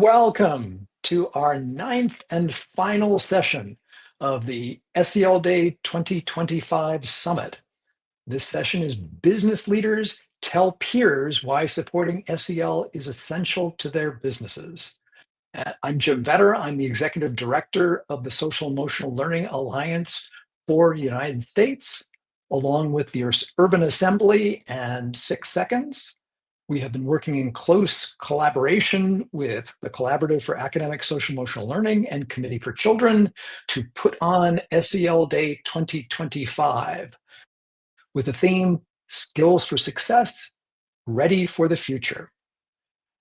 Welcome to our ninth and final session of the SEL Day 2025 Summit. This session is Business Leaders Tell Peers Why Supporting SEL is Essential to Their Businesses. I'm Jim Vetter. I'm the Executive Director of the Social Emotional Learning Alliance for the United States, along with the Urban Assembly and 6 Seconds. We have been working in close collaboration with the Collaborative for Academic Social Emotional Learning and Committee for Children to put on SEL Day 2025 with the theme Skills for Success, Ready for the Future.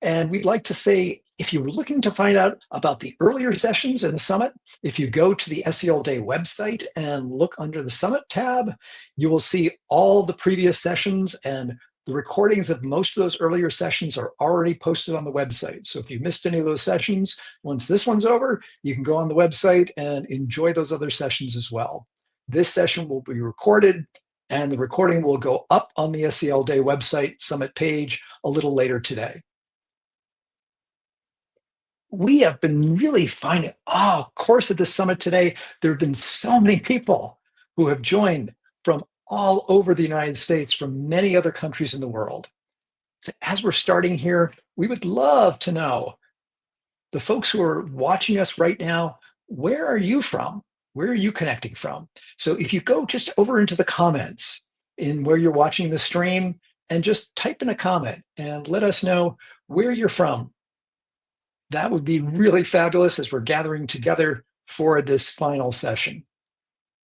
And we'd like to say, if you're looking to find out about the earlier sessions in the summit, if you go to the SEL Day website and look under the Summit tab, you will see all the previous sessions, and the recordings of most of those earlier sessions are already posted on the website. So if you missed any of those sessions, once this one's over, you can go on the website and enjoy those other sessions as well. This session will be recorded, and the recording will go up on the SEL Day website Summit page a little later today. We have been really finding, of course, at the summit today, there have been so many people who have joined from all over the United States, from many other countries in the world. So as we're starting here, we would love to know, the folks who are watching us right now, where are you from? Where are you connecting from? So if you go just over into the comments in where you're watching the stream and just type in a comment and let us know where you're from. That would be really fabulous as we're gathering together for this final session.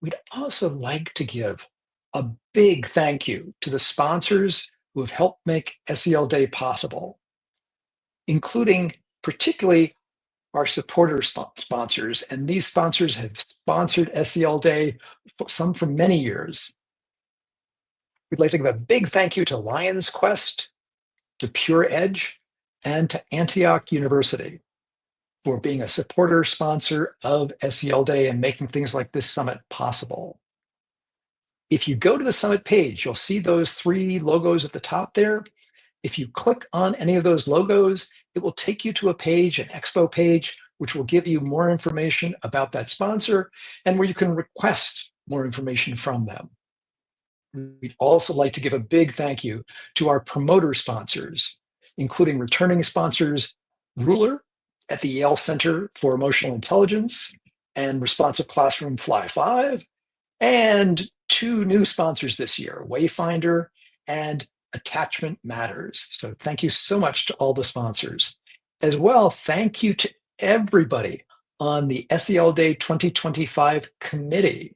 We'd also like to give a big thank you to the sponsors who have helped make SEL Day possible, including particularly our supporter sponsors. And these sponsors have sponsored SEL Day, some for many years. We'd like to give a big thank you to Lions Quest, to Pure Edge, and to Antioch University for being a supporter sponsor of SEL Day and making things like this summit possible. If you go to the summit page, you'll see those 3 logos at the top there. If you click on any of those logos, it will take you to a page, an expo page, which will give you more information about that sponsor and where you can request more information from them. We'd also like to give a big thank you to our promoter sponsors, including returning sponsors Ruler at the Yale Center for Emotional Intelligence and Responsive Classroom Fly 5, and 2 new sponsors this year, Wayfinder and Attachment Matters. So thank you so much to all the sponsors. As well, thank you to everybody on the SEL Day 2025 committee.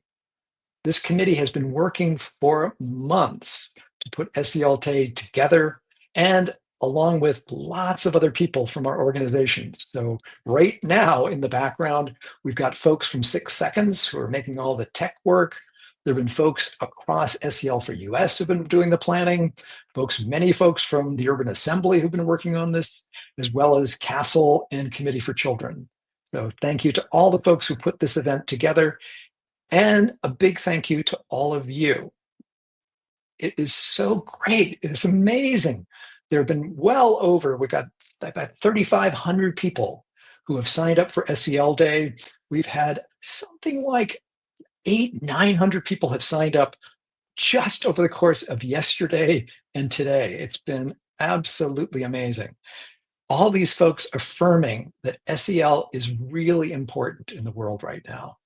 This committee has been working for months to put SEL Day together, and along with lots of other people from our organizations. So right now in the background, we've got folks from 6 Seconds who are making all the tech work. There have been folks across SEL for US who've been doing the planning, many folks from the Urban Assembly who've been working on this, as well as Castle and Committee for Children. So thank you to all the folks who put this event together, and a big thank you to all of you. It is so great. It is amazing. There have been we've got about 3,500 people who have signed up for SEL Day. We've had something like 900 people have signed up just over the course of yesterday and today. It's been absolutely amazing. All these folks affirming that SEL is really important in the world right now.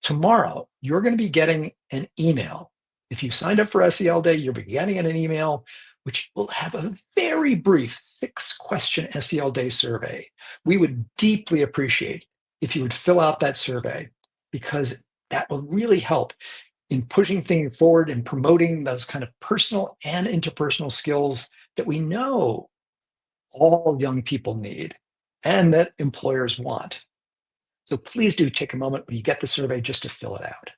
Tomorrow, you're going to be getting an email. If you signed up for SEL Day, you'll be getting an email which will have a very brief 6-question SEL Day survey. We would deeply appreciate if you would fill out that survey, because that will really help in pushing things forward and promoting those kind of personal and interpersonal skills that we know all young people need and that employers want. So please do take a moment when you get the survey just to fill it out.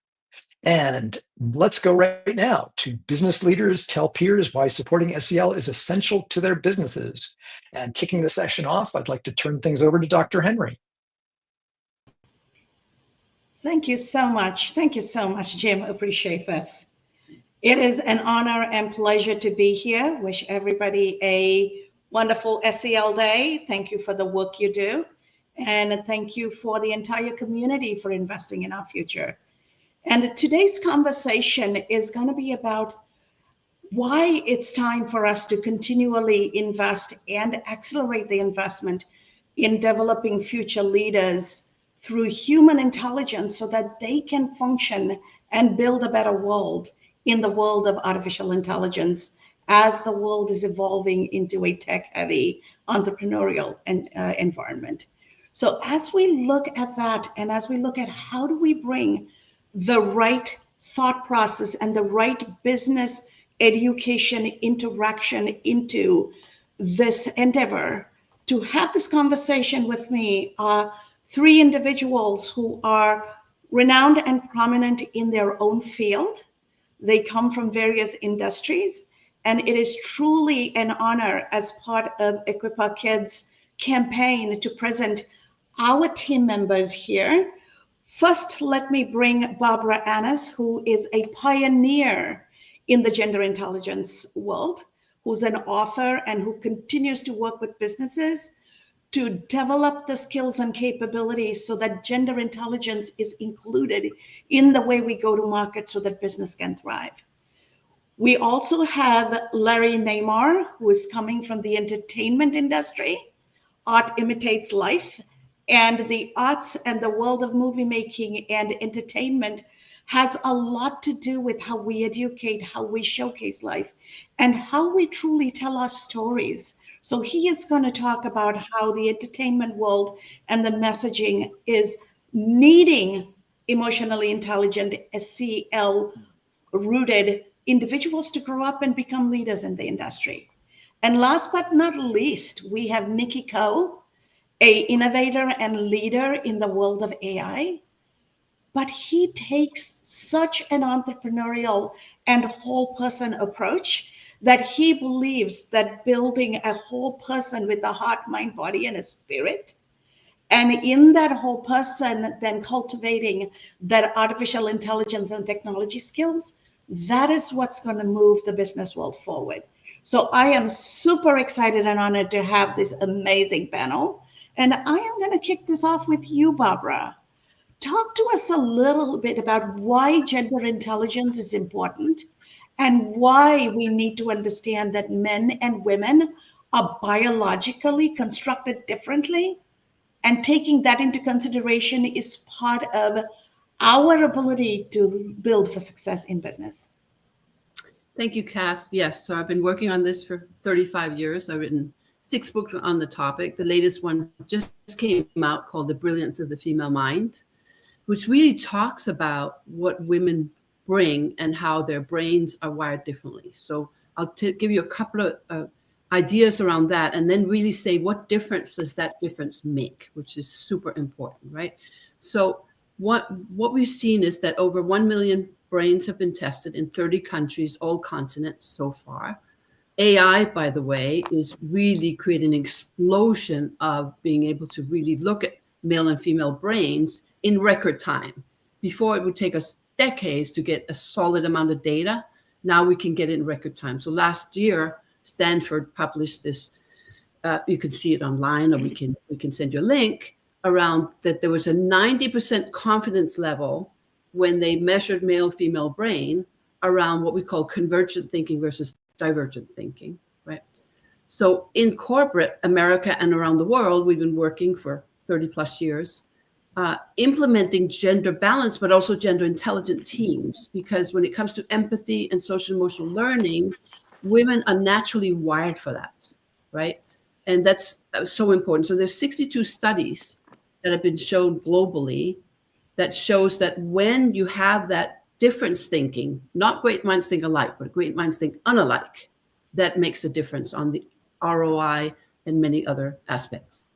And let's go right now to Business Leaders Tell Peers Why Supporting SEL is Essential to Their Businesses. And kicking the session off, I'd like to turn things over to Dr. Henry. Thank you so much. Thank you so much, Jim. Appreciate this. It is an honor and pleasure to be here. Wish everybody a wonderful SEL Day. Thank you for the work you do. And thank you for the entire community for investing in our future. And today's conversation is going to be about why it's time for us to continually invest and accelerate the investment in developing future leaders through human intelligence so that they can function and build a better world in the world of artificial intelligence as the world is evolving into a tech-heavy entrepreneurial environment. So as we look at that, and as we look at how do we bring the right thought process and the right business education interaction into this endeavor, to have this conversation with me are three individuals who are renowned and prominent in their own field. They come from various industries, and it is truly an honor as part of Equip Our Kids campaign to present our team members here. First, let me bring Barbara Annis, who is a pioneer in the gender intelligence world, who's an author and who continues to work with businesses to develop the skills and capabilities so that gender intelligence is included in the way we go to market so that business can thrive. We also have Larry Neymar, who is coming from the entertainment industry. Art imitates life, and the arts and the world of movie making and entertainment has a lot to do with how we educate, how we showcase life, and how we truly tell our stories. So he is going to talk about how the entertainment world and the messaging is needing emotionally intelligent SEL rooted individuals to grow up and become leaders in the industry. And last but not least, we have Nikki Ko, a innovator and leader in the world of AI. But he takes such an entrepreneurial and whole person approach that he believes that building a whole person with a heart, mind, body, and a spirit, and in that whole person, then cultivating that artificial intelligence and technology skills, that is what's going to move the business world forward. So I am super excited and honored to have this amazing panel. And I am going to kick this off with you, Barbara. Talk to us a little bit about why gender intelligence is important and why we need to understand that men and women are biologically constructed differently. And taking that into consideration is part of our ability to build for success in business. Thank you, Cass. Yes, so I've been working on this for 35 years. I've written 6 books on the topic. The latest one just came out called The Brilliance of the Female Mind, which really talks about what women bring and how their brains are wired differently. So I'll give you a couple of ideas around that, and then really say what difference does that difference make, which is super important, right? So what we've seen is that over 1 million brains have been tested in 30 countries, all continents so far. AI, by the way, is really creating an explosion of being able to really look at male and female brains in record time. Before, it would take us decades to get a solid amount of data. Now we can get it in record time. So last year, Stanford published this, you can see it online, or we can send you a link, around that there was a 90% confidence level when they measured male-female brain around what we call convergent thinking versus divergent thinking, right? So in corporate America and around the world, we've been working for 30 plus years, implementing gender balance, but also gender intelligent teams, because when it comes to empathy and social emotional learning, women are naturally wired for that, right? And that's so important. So there's 62 studies that have been shown globally that shows that when you have that difference thinking, not great minds think alike, but great minds think unalike, that makes a difference on the ROI and many other aspects.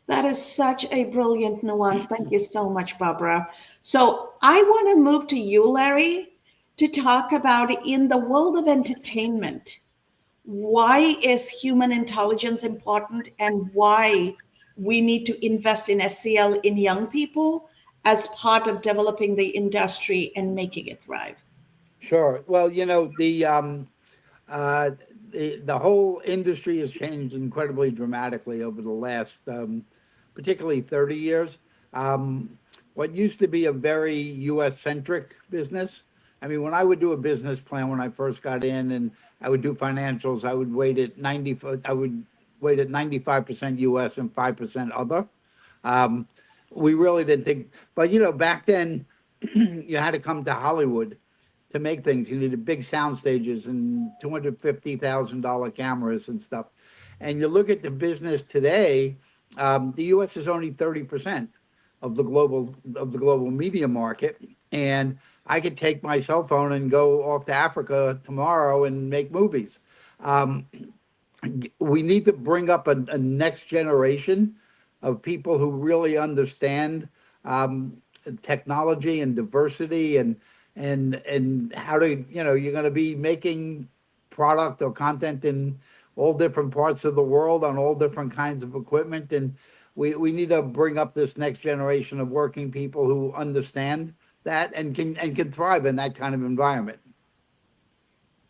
That is such a brilliant nuance. Thank you so much, Barbara. So I want to move to you, Larry, to talk about, in the world of entertainment, why is human intelligence important and why we need to invest in SEL in young people as part of developing the industry and making it thrive. Sure. Well, you know, the whole industry has changed incredibly dramatically over the last, particularly 30 years. What used to be a very US centric business. I mean, when I would do a business plan when I first got in and I would do financials, I would weight at 95% US and 5% other. Um, we really didn't think, but back then you had to come to Hollywood to make things. You needed big sound stages and $250,000 cameras and stuff. And you look at the business today, the U.S. is only 30% of the global media market, and I could take my cell phone and go off to Africa tomorrow and make movies. Um, we need to bring up a next generation of people who really understand technology and diversity and how to you're going to be making product or content in all different parts of the world on all different kinds of equipment, and we need to bring up this next generation of working people who understand that and can thrive in that kind of environment.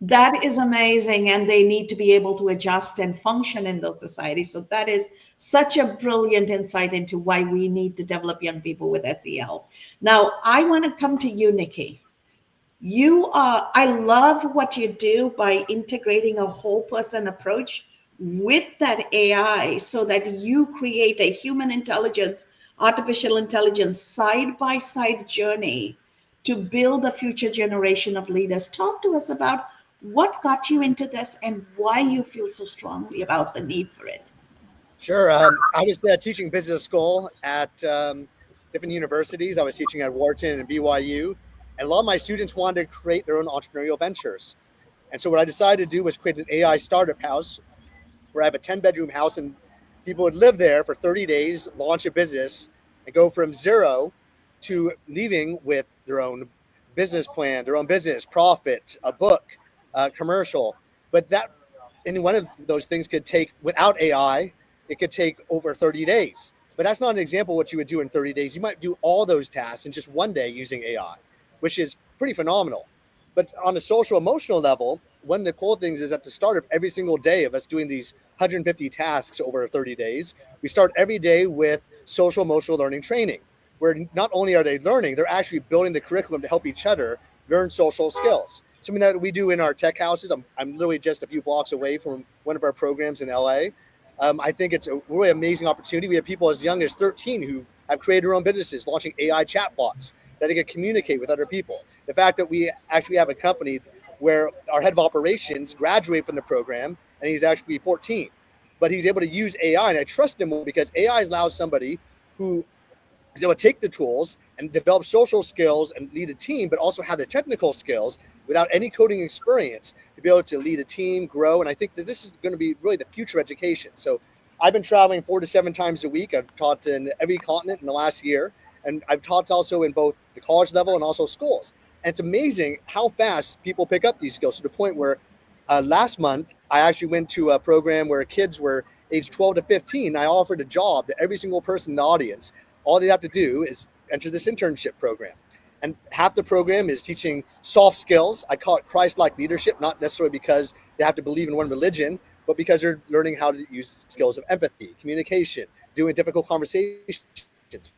That is amazing, and they need to be able to adjust and function in those societies. So that is such a brilliant insight into why we need to develop young people with SEL. Now, I want to come to you, Nikki. I love what you do by integrating a whole person approach with that AI so that you create a human intelligence, artificial intelligence side by side journey to build a future generation of leaders. Talk to us about what got you into this and why you feel so strongly about the need for it. Sure. I was teaching business school at different universities. I was teaching at Wharton and BYU, and a lot of my students wanted to create their own entrepreneurial ventures. And so what I decided to do was create an AI startup house where I have a 10-bedroom house, and people would live there for 30 days, launch a business, and go from zero to leaving with their own business plan, their own business, profit, a book, commercial. But that, any one of those things could take, without AI, it could take over 30 days. But that's not an example of what you would do in 30 days. You might do all those tasks in just one day using AI, which is pretty phenomenal. But on a social emotional level, one of the cool things is at the start of every single day of us doing these 150 tasks over 30 days, we start every day with social emotional learning training, where not only are they learning, they're actually building the curriculum to help each other learn social skills. Something that we do in our tech houses. I'm literally just a few blocks away from one of our programs in LA. I think it's a really amazing opportunity. We have people as young as 13 who have created their own businesses, launching AI chatbots that they can communicate with other people. The fact that we actually have a company where our head of operations graduated from the program, and he's actually 14, but he's able to use AI, and I trust him because AI allows somebody who is able to take the tools and develop social skills and lead a team, but also have the technical skills without any coding experience to be able to lead a team, grow. And I think that this is going to be really the future education. So I've been traveling 4 to 7 times a week. I've taught in every continent in the last year. And I've taught also in both the college level and also schools. And it's amazing how fast people pick up these skills to the point where last month, I actually went to a program where kids were age 12 to 15. I offered a job to every single person in the audience. All they have to do is enter this internship program. And half the program is teaching soft skills. I call it Christ-like leadership, not necessarily because they have to believe in one religion, but because they're learning how to use skills of empathy, communication, doing difficult conversations.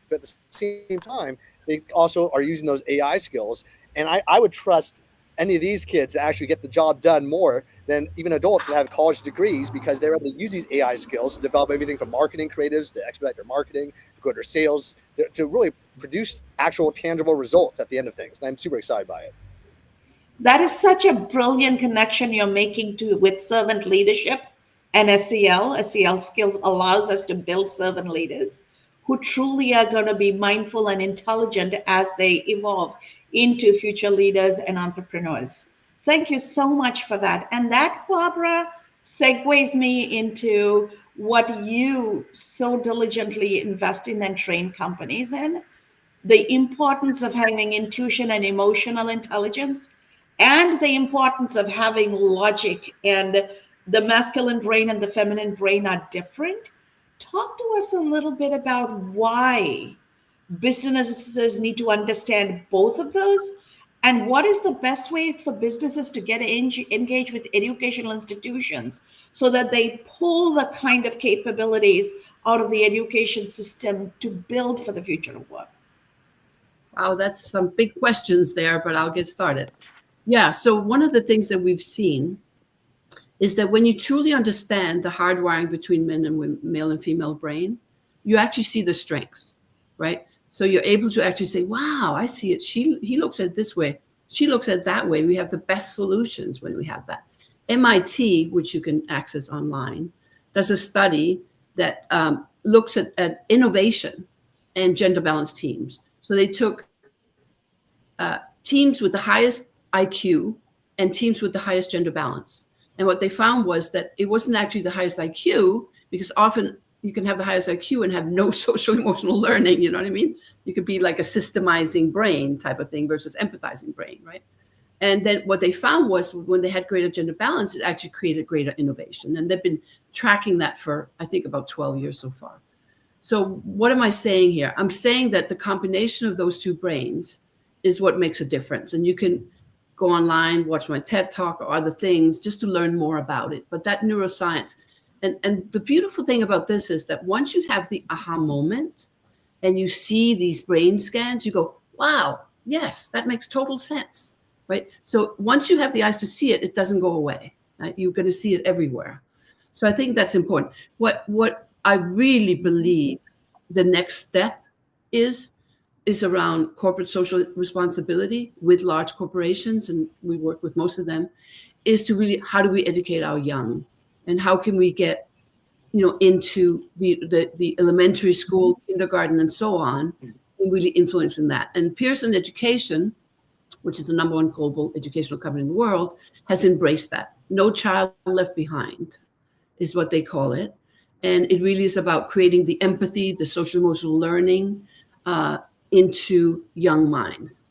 But at the same time, they also are using those AI skills. And I would trust any of these kids to actually get the job done more than even adults that have college degrees, because they're able to use these AI skills to develop everything from marketing creatives to expedite their marketing, to go to their sales, to really produce actual tangible results at the end of things. And I'm super excited by it. That is such a brilliant connection you're making with servant leadership and SEL. SEL skills allows us to build servant leaders who truly are going to be mindful and intelligent as they evolve into future leaders and entrepreneurs. Thank you so much for that. And that, Barbara, segues me into what you so diligently invest in and train companies in, the importance of having intuition and emotional intelligence, and the importance of having logic. And the masculine brain and the feminine brain are different. Talk to us a little bit about why businesses need to understand both of those, And what is the best way for businesses to get engaged with educational institutions so that they pull the kind of capabilities out of the education system to build for the future of work? Wow, that's some big questions there, but I'll get started. Yeah, so one of the things that we've seen is that when you truly understand the hardwiring between male and female brain, you actually see the strengths, right? So you're able to actually say, wow, I see it. He looks at it this way. She looks at it that way. We have the best solutions when we have that. MIT, which you can access online, does a study that looks at innovation and gender balanced teams. So they took teams with the highest IQ and teams with the highest gender balance. And what they found was that it wasn't actually the highest IQ, because often you can have the highest IQ and have no social emotional learning, you know what I mean? You could be like a systemizing brain type of thing versus empathizing brain, right? And then what they found was when they had greater gender balance, it actually created greater innovation. And they've been tracking that for, I think, about 12 years so far. So what am I saying here? I'm saying that the combination of those two brains is what makes a difference. And you can go online, watch my TED Talk or other things just to learn more about it. But that neuroscience, and the beautiful thing about this is that once you have the aha moment and you see these brain scans, you go, wow, yes, that makes total sense, right? So once you have the eyes to see it, it doesn't go away, right? You're going to see it everywhere. So I think that's important. What I really believe the next step is around corporate social responsibility with large corporations, and we work with most of them, is to really, how do we educate our young? And how can we get, into the elementary school, kindergarten, and so on, and really influencing that? And Pearson Education, which is the #1 global educational company in the world, has embraced that. No child left behind is what they call it. And it really is about creating the empathy, the social emotional learning into young minds.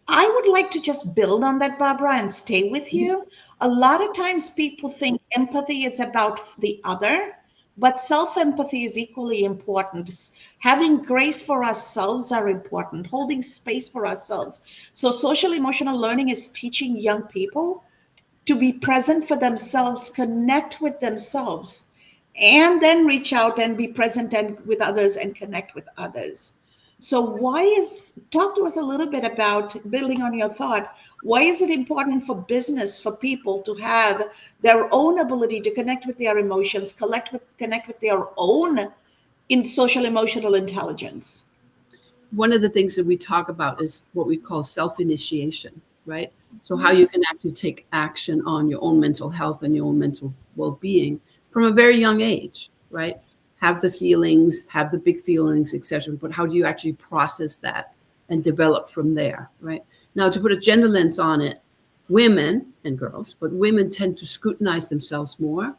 I would like to just build on that, Barbara, and stay with you. A lot of times people think empathy is about the other, but self-empathy is equally important. Having grace for ourselves are important, holding space for ourselves. So social emotional learning is teaching young people to be present for themselves, connect with themselves, and then reach out and be present and with others and connect with others. So talk to us a little bit about, building on your thought, why is it important for business, for people to have their own ability to connect with their emotions, connect with their own in social emotional intelligence? One of the things that we talk about is what we call self-initiation, right? So how you can actually take action on your own mental health and your own mental well-being from a very young age, right? Have the feelings, have the big feelings, etc. But how do you actually process that and develop from there, right? Now, to put a gender lens on it, women and girls, but women tend to scrutinize themselves more,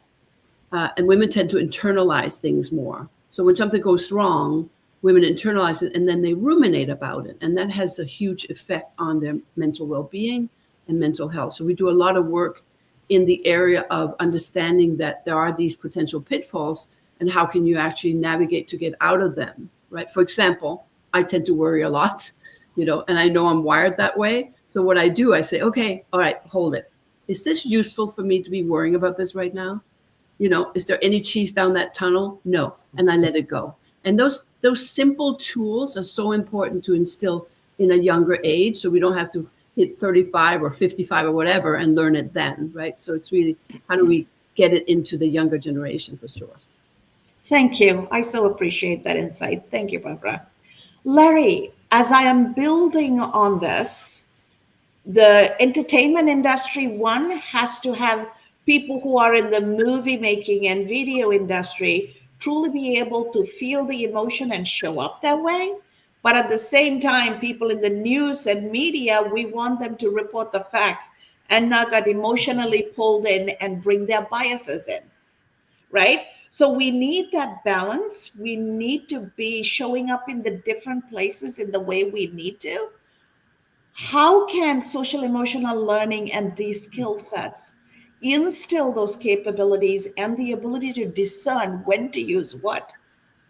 and women tend to internalize things more. So when something goes wrong, women internalize it and then they ruminate about it. And that has a huge effect on their mental well-being and mental health. So we do a lot of work in the area of understanding that there are these potential pitfalls and how can you actually navigate to get out of them, right? For example, I tend to worry a lot, and I know I'm wired that way. So what I do, I say, okay, all right, hold it. Is this useful for me to be worrying about this right now? Is there any cheese down that tunnel? No. And I let it go. And those simple tools are so important to instill in a younger age, so we don't have to hit 35 or 55 or whatever and learn it then, right? So it's really, how do we get it into the younger generation for sure? Thank you. I so appreciate that insight. Thank you, Barbara. Larry, as I am building on this, the entertainment industry, one, has to have people who are in the movie making and video industry truly be able to feel the emotion and show up that way. But at the same time, people in the news and media, we want them to report the facts and not get emotionally pulled in and bring their biases in, right? So we need that balance. We need to be showing up in the different places in the way we need to. How can social emotional learning and these skill sets instill those capabilities and the ability to discern when to use what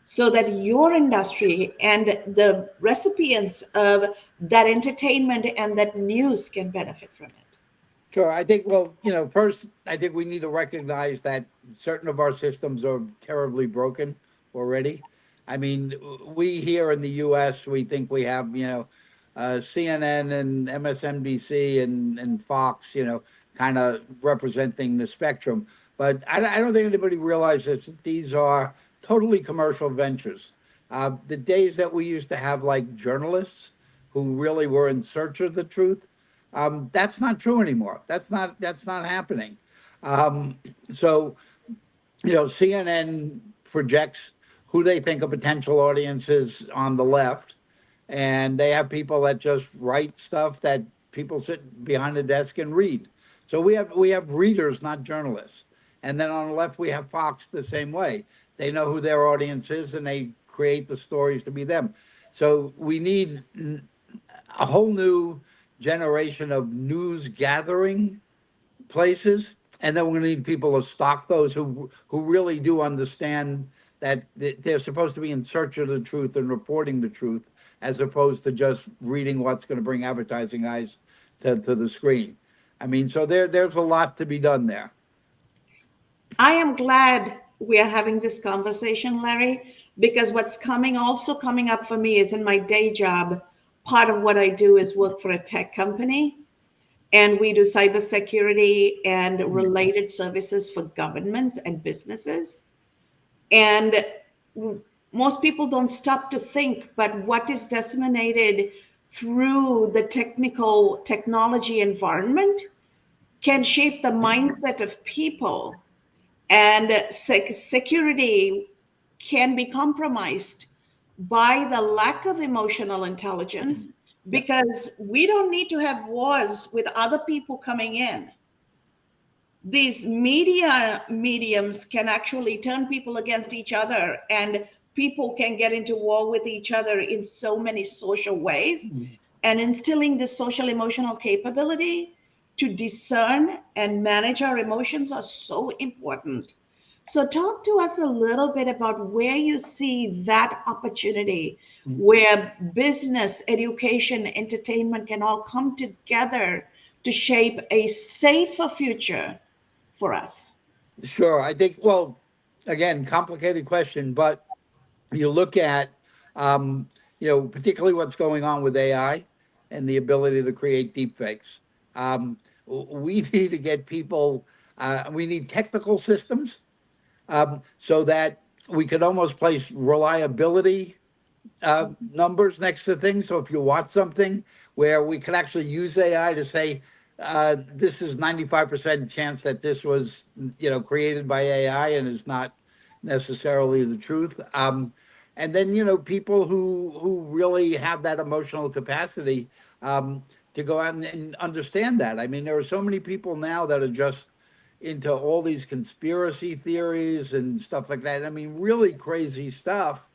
so that your industry and the recipients of that entertainment and that news can benefit from it? Sure. I think, well, first, I think we need to recognize that certain of our systems are terribly broken already. I mean, we here in the US, we think we have, CNN and MSNBC and Fox, kind of representing the spectrum. But I don't think anybody realizes that these are totally commercial ventures. The days that we used to have like journalists who really were in search of the truth, that's not true anymore. That's not happening. So, CNN projects who they think a potential audience is on the left, and they have people that just write stuff that people sit behind a desk and read. So we have readers, not journalists. And then on the left, we have Fox the same way. They know who their audience is, and they create the stories to be them. So we need a whole new generation of news gathering places, and then we're going to need people to stock those who really do understand that they're supposed to be in search of the truth and reporting the truth, as opposed to just reading what's going to bring advertising eyes to the screen. I mean, so there's a lot to be done there. I am glad we are having this conversation, Larry, because what's coming up for me is in my day job. Part of what I do is work for a tech company, and we do cybersecurity and related services for governments and businesses. And most people don't stop to think, but what is disseminated through the technology environment can shape the mindset of people, and security can be compromised by the lack of emotional intelligence, because we don't need to have wars with other people coming in. These media mediums can actually turn people against each other, and people can get into war with each other in so many social ways. And instilling this social emotional capability to discern and manage our emotions are so important. So talk to us a little bit about where you see that opportunity, where business, education, entertainment can all come together to shape a safer future for us. Sure. I think, well, again, complicated question, but you look at, particularly what's going on with AI and the ability to create deepfakes. We need to get people, we need technical systems, so that we could almost place reliability numbers next to things. So if you watch something, where we could actually use AI to say, this is 95% chance that this was, created by AI and is not necessarily the truth. And then, people who really have that emotional capacity to go out and understand that. I mean, there are so many people now that are just into all these conspiracy theories and stuff like that. I mean, really crazy stuff,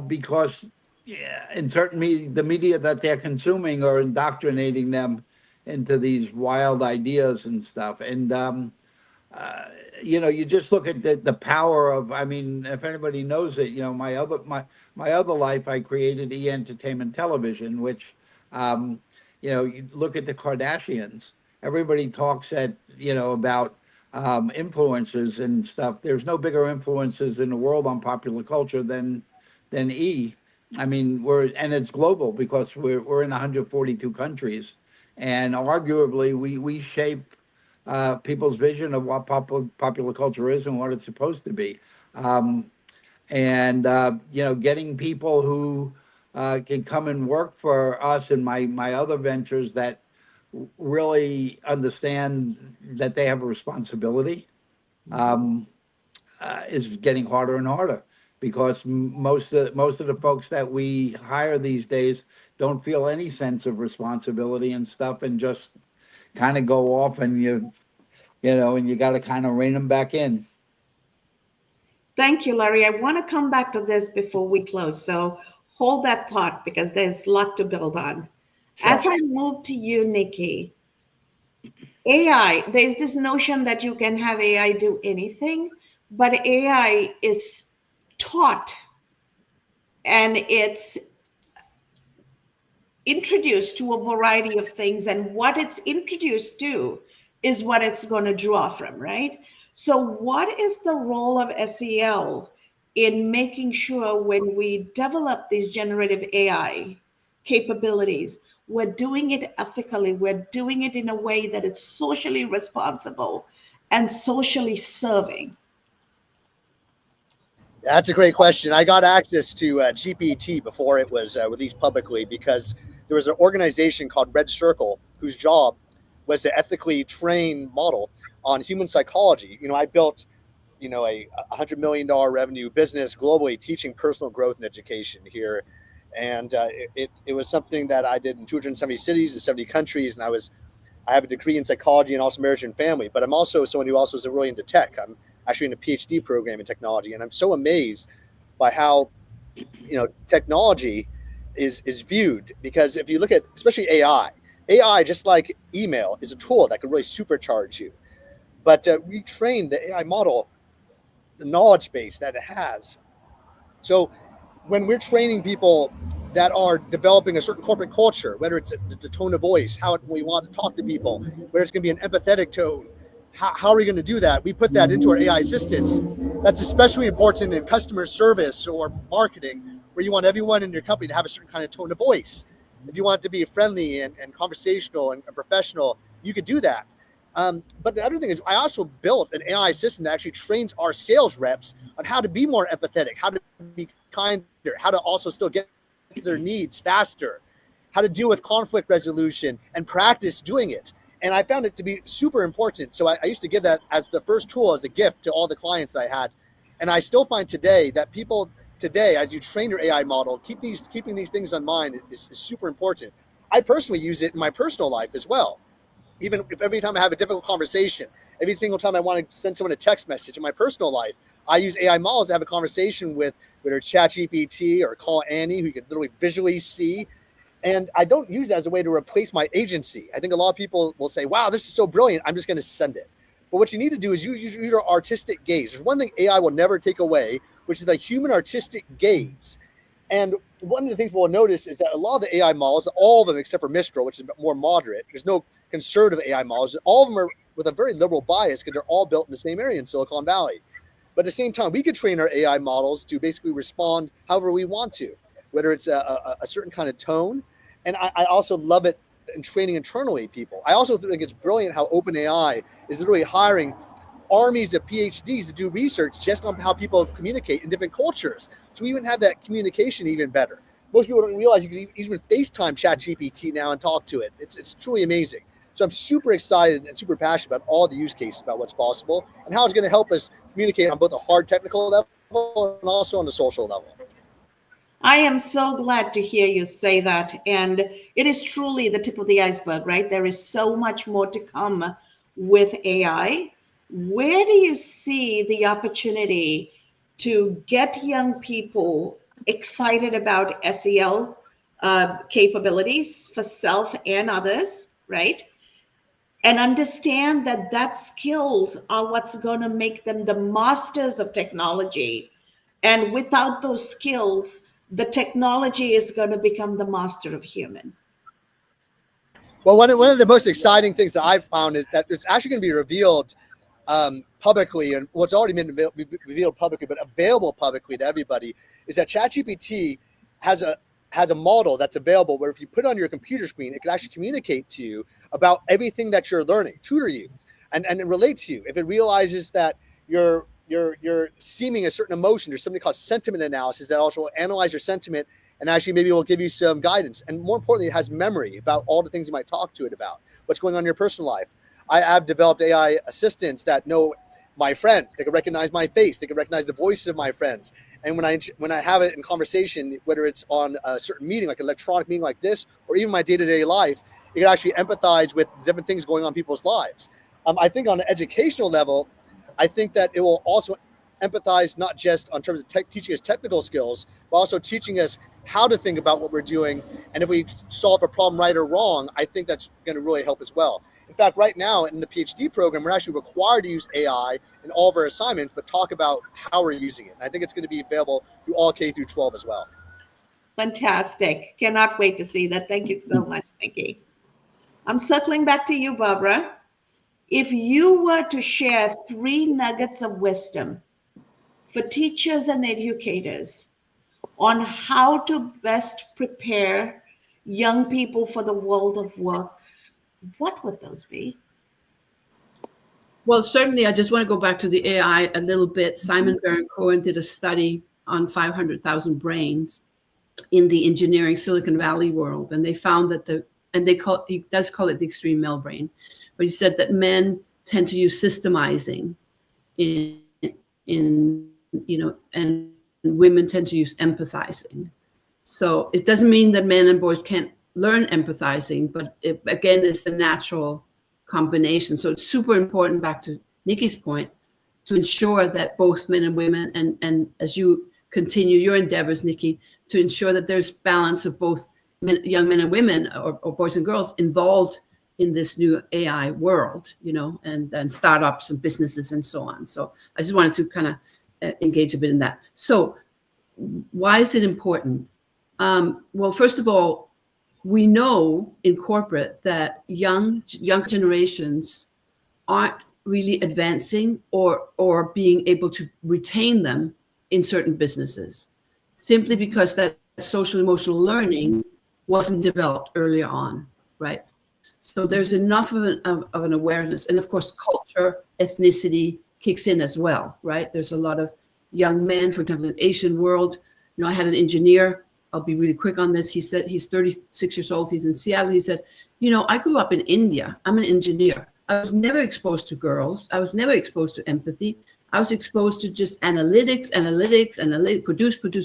because in certain the media that they're consuming are indoctrinating them into these wild ideas and stuff. And you just look at the power of. I mean, if anybody knows it, my other life, I created Entertainment Television, which, you look at the Kardashians. Everybody talks about influencers and stuff. There's no bigger influences in the world on popular culture than E. I mean, and it's global because we're in 142 countries, and arguably we shape people's vision of what popular culture is and what it's supposed to be. And getting people who can come and work for us and my other ventures that really understand that they have a responsibility is getting harder and harder, because most of the folks that we hire these days don't feel any sense of responsibility and stuff, and just kind of go off, and you got to kind of rein them back in. Thank you, Larry. I want to come back to this before we close. So hold that thought, because there's a lot to build on. Sure. As I move to you, Nikki, AI, there's this notion that you can have AI do anything, but AI is taught and it's introduced to a variety of things, and what it's introduced to is what it's going to draw from, right? So what is the role of SEL in making sure when we develop these generative AI capabilities, we're doing it ethically, we're doing it in a way that it's socially responsible and socially serving? That's a great question. I got access to GPT before it was released publicly because there was an organization called Red Circle whose job was to ethically train model on human psychology. I built, a $100 million revenue business globally teaching personal growth and education here. And it was something that I did in 270 cities and 70 countries. And I have a degree in psychology and also marriage and family, but I'm also someone who also is really into tech. I'm actually in a PhD program in technology. And I'm so amazed by how, technology is viewed, because if you look at, especially AI, just like email, is a tool that can really supercharge you. But we train the AI model, the knowledge base that it has. So when we're training people that are developing a certain corporate culture, whether it's the tone of voice, how we want to talk to people, whether it's going to be an empathetic tone, how are we going to do that? We put that into our AI assistants. That's especially important in customer service or marketing, where you want everyone in your company to have a certain kind of tone of voice. If you want it to be friendly and conversational and professional, you could do that. But the other thing is, I also built an AI assistant that actually trains our sales reps on how to be more empathetic, how to be kinder, how to also still get to their needs faster, how to deal with conflict resolution and practice doing it. And I found it to be super important. So I used to give that as the first tool, as a gift to all the clients I had. And I still find today that people today, as you train your AI model, keeping these things in mind is super important. I personally use it in my personal life as well. Even if every time I have a difficult conversation, every single time I want to send someone a text message in my personal life, I use AI models to have a conversation with, whether it's ChatGPT or Call Annie, who you can literally visually see. And I don't use that as a way to replace my agency. I think a lot of people will say, wow, this is so brilliant, I'm just going to send it. But what you need to do is use your artistic gaze. There's one thing AI will never take away, which is the human artistic gaze. And one of the things we'll notice is that a lot of the AI models, all of them except for Mistral, which is more moderate, there's no conservative AI models, all of them are with a very liberal bias because they're all built in the same area in Silicon Valley. But at the same time, we could train our AI models to basically respond however we want to, whether it's a certain kind of tone. And I also love it in training internally people. I also think it's brilliant how OpenAI is literally hiring armies of PhDs to do research just on how people communicate in different cultures. So we even have that communication even better. Most people don't realize you can even FaceTime ChatGPT now and talk to it. It's truly amazing. So I'm super excited and super passionate about all the use cases, about what's possible and how it's going to help us communicate on both a hard technical level and also on the social level. I am so glad to hear you say that. And it is truly the tip of the iceberg, right? There is so much more to come with AI. Where do you see the opportunity to get young people excited about SEL capabilities for self and others, right? And understand that skills are what's going to make them the masters of technology. And without those skills, the technology is going to become the master of human. Well, one of the most exciting things that I've found is that it's actually going to be revealed publicly, and what's already been revealed publicly, but available publicly to everybody, is that ChatGPT has a model that's available where if you put it on your computer screen, it can actually communicate to you about everything that you're learning, tutor you, and relate to you. If it realizes that you're seeming a certain emotion, there's something called sentiment analysis that also will analyze your sentiment and actually maybe will give you some guidance. And more importantly, it has memory about all the things you might talk to it about, what's going on in your personal life. I have developed AI assistants that know my friends. They can recognize my face. They can recognize the voices of my friends. And when I have it in conversation, whether it's on a certain meeting, like an electronic meeting like this, or even my day-to-day life, it can actually empathize with different things going on in people's lives. I think on an educational level, I think that it will also empathize not just on terms of teaching us technical skills, but also teaching us how to think about what we're doing. And if we solve a problem right or wrong, I think that's going to really help as well. In fact, right now in the PhD program, we're actually required to use AI in all of our assignments, but talk about how we're using it. And I think it's going to be available through all K through 12 as well. Fantastic. Cannot wait to see that. Thank you so much, Nikki. I'm circling back to you, Barbara. If you were to share 3 nuggets of wisdom for teachers and educators on how to best prepare young people for the world of work, what would those be? Well, certainly, I just want to go back to the AI a little bit. Simon Baron-Cohen did a study on 500,000 brains in the engineering Silicon Valley world, and they found that he does call it the extreme male brain, but he said that men tend to use systemizing in and women tend to use empathizing. So it doesn't mean that men and boys can't learn empathizing, but again, it's the natural combination. So it's super important, back to Nikki's point, to ensure that both men and women, and as you continue your endeavors, Nikki, to ensure that there's balance of both young men and women, or boys and girls, involved in this new AI world, and startups and businesses and so on. So I just wanted to kind of engage a bit in that. So why is it important? Well, first of all, we know in corporate that young generations aren't really advancing or being able to retain them in certain businesses, simply because that social emotional learning wasn't developed earlier on, right? So there's enough of an awareness, and of course, culture, ethnicity kicks in as well, right? There's a lot of young men, for example, in the Asian world. I had an engineer. I'll be really quick on this. He said he's 36 years old. He's in Seattle. He said, I grew up in India. I'm an engineer. I was never exposed to girls. I was never exposed to empathy. I was exposed to just analytics,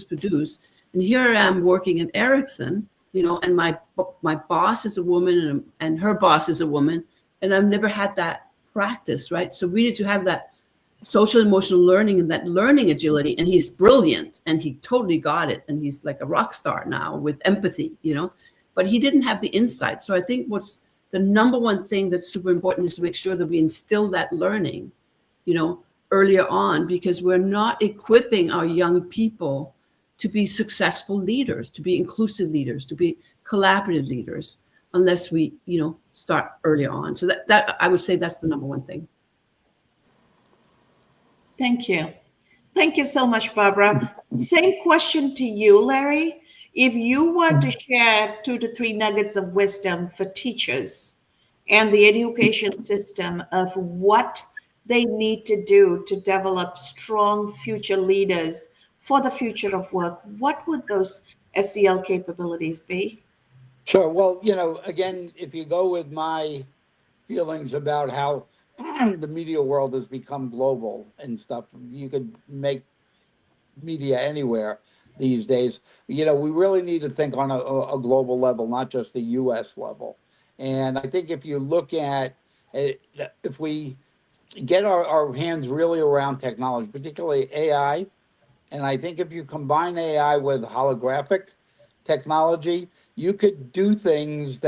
produce. And here I am working at Ericsson, and my boss is a woman and her boss is a woman. And I've never had that practice, right? So we need to have that social emotional learning and that learning agility. And he's brilliant and he totally got it. And he's like a rock star now with empathy, but he didn't have the insight. So I think what's the number one thing that's super important is to make sure that we instill that learning, earlier on, because we're not equipping our young people to be successful leaders, to be inclusive leaders, to be collaborative leaders, unless we, start earlier on. So that I would say that's the number one thing. Thank you. Thank you so much, Barbara. Same question to you, Larry. If you were to share 2 to 3 nuggets of wisdom for teachers and the education system of what they need to do to develop strong future leaders for the future of work, what would those SEL capabilities be? Sure. Well, again, if you go with my feelings about how the media world has become global and stuff, you could make media anywhere these days. We really need to think on a global level, not just the US level. And I think if you look at it, if we get our hands really around technology, particularly AI, and I think if you combine AI with holographic technology, you could do things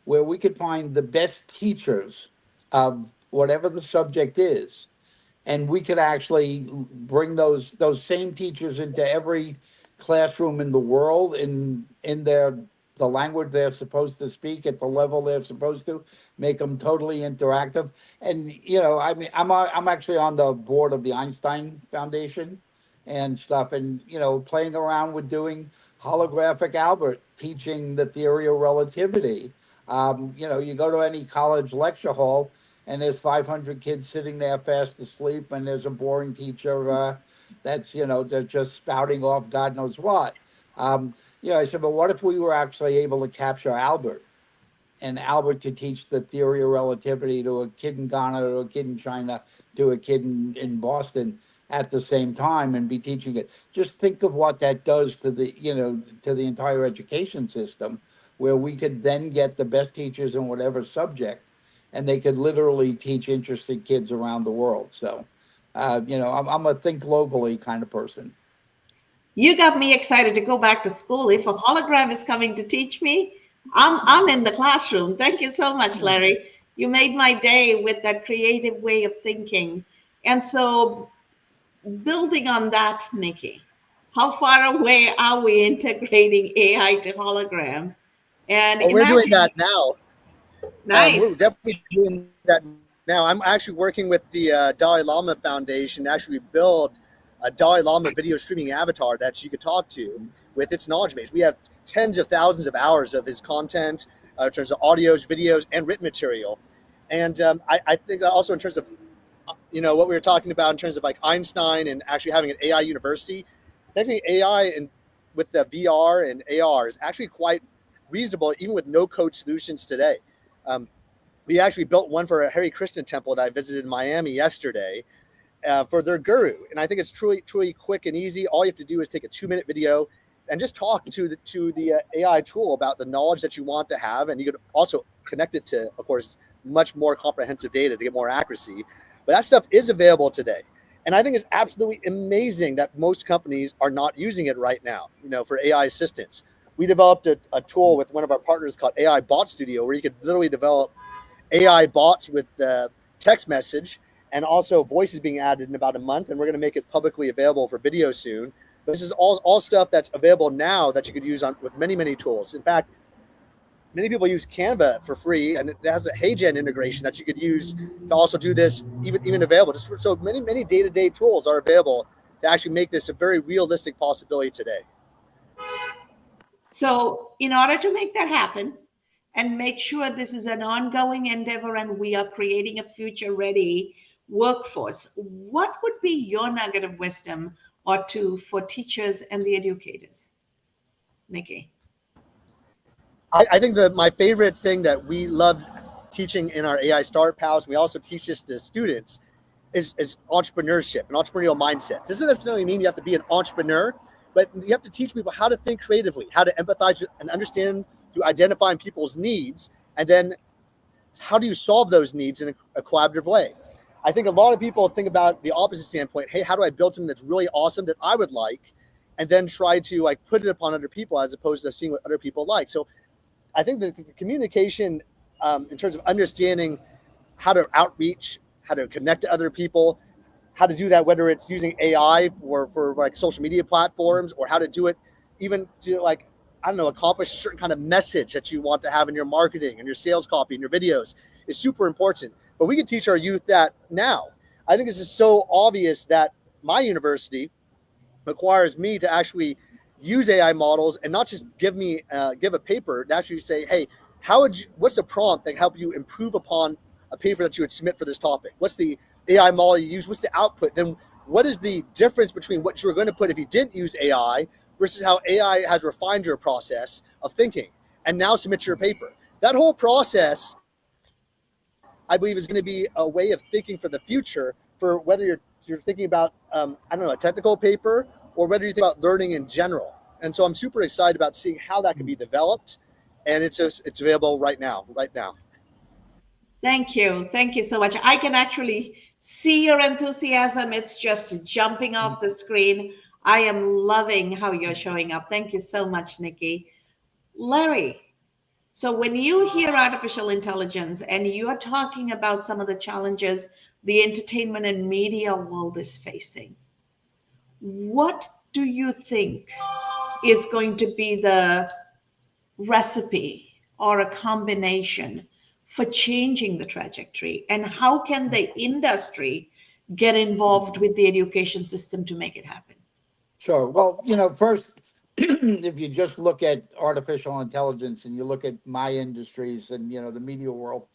where we could find the best teachers of whatever the subject is, and we could actually bring those same teachers into every classroom in the world in the language they're supposed to speak at the level they're supposed to, make them totally interactive. And I'm actually on the board of the Einstein Foundation and stuff, and playing around with doing holographic Albert, teaching the theory of relativity. You go to any college lecture hall and there's 500 kids sitting there fast asleep, and there's a boring teacher that's they're just spouting off God knows what. I said, but what if we were actually able to capture Albert, and Albert could teach the theory of relativity to a kid in Ghana, to a kid in China, to a kid in Boston at the same time, and be teaching it. Just think of what that does to the entire education system, where we could then get the best teachers in whatever subject, and they could literally teach interested kids around the world. So, I'm a think globally kind of person. You got me excited to go back to school. If a hologram is coming to teach me, I'm in the classroom. Thank you so much, Larry. You made my day with that creative way of thinking. And so, building on that, Nikki, how far away are we integrating AI to hologram? And Oh, we're doing imagine, that now. We're nice. definitely doing that now. I'm actually working with the Dalai Lama Foundation to actually build a Dalai Lama video streaming avatar that you could talk to with its knowledge base. We have tens of thousands of hours of his content in terms of audios, videos, and written material. And I think also in terms of what we were talking about in terms of like Einstein and actually having an AI university. Technically, AI and with the VR and AR is actually quite reasonable, even with no code solutions today. Um, we actually built one for a Hare Krishna temple that I visited in Miami yesterday for their guru, and I think it's truly quick and easy. All you have to do is take a 2-minute video and just talk to the AI tool about the knowledge that you want to have, and you could also connect it to, of course, much more comprehensive data to get more accuracy. But that stuff is available today. And I think it's absolutely amazing that most companies are not using it right now, for AI assistance. We developed a tool with one of our partners called AI Bot Studio, where you could literally develop AI bots with the text message and also voices being added in about a month. And we're going to make it publicly available for video soon. But this is all stuff that's available now that you could use with many, many tools. In fact, many people use Canva for free, and it has a HeyGen integration that you could use to also do this even available. So many day-to-day tools are available to actually make this a very realistic possibility today. So, in order to make that happen and make sure this is an ongoing endeavor and we are creating a future ready workforce, what would be your nugget of wisdom or two for teachers and the educators? Nikki. I think that my favorite thing that we love teaching in our AI Startup House, we also teach this to students, is entrepreneurship and entrepreneurial mindsets. This doesn't necessarily mean you have to be an entrepreneur, but you have to teach people how to think creatively, how to empathize and understand through identifying people's needs, and then how do you solve those needs in a collaborative way. I think a lot of people think about the opposite standpoint. Hey, how do I build something that's really awesome that I would like, and then try to like put it upon other people as opposed to seeing what other people like. So I think that the communication in terms of understanding how to outreach, how to connect to other people, how to do that, whether it's using AI for like social media platforms, or how to do it even to like, I don't know, accomplish a certain kind of message that you want to have in your marketing and your sales copy and your videos is super important. But we can teach our youth that now. I think this is so obvious that my university requires me to actually use AI models and not just give a paper, to actually say, hey, what's the prompt that help you improve upon a paper that you would submit for this topic? What's the AI model you use? What's the output? Then what is the difference between what you were going to put if you didn't use AI versus how AI has refined your process of thinking and now submit your paper? That whole process, I believe, is going to be a way of thinking for the future, for whether you're thinking about, I don't know, a technical paper, or whether you think about learning in general. And so I'm super excited about seeing how that can be developed. And it's available right now. Thank you. Thank you so much. I can actually see your enthusiasm. It's just jumping off the screen. I am loving how you're showing up. Thank you so much, Nikki. Larry, so when you hear artificial intelligence and you're talking about some of the challenges the entertainment and media world is facing, what do you think is going to be the recipe or a combination for changing the trajectory? And how can the industry get involved with the education system to make it happen? Sure. Well, first, if you just look at artificial intelligence and you look at my industries and, the media world,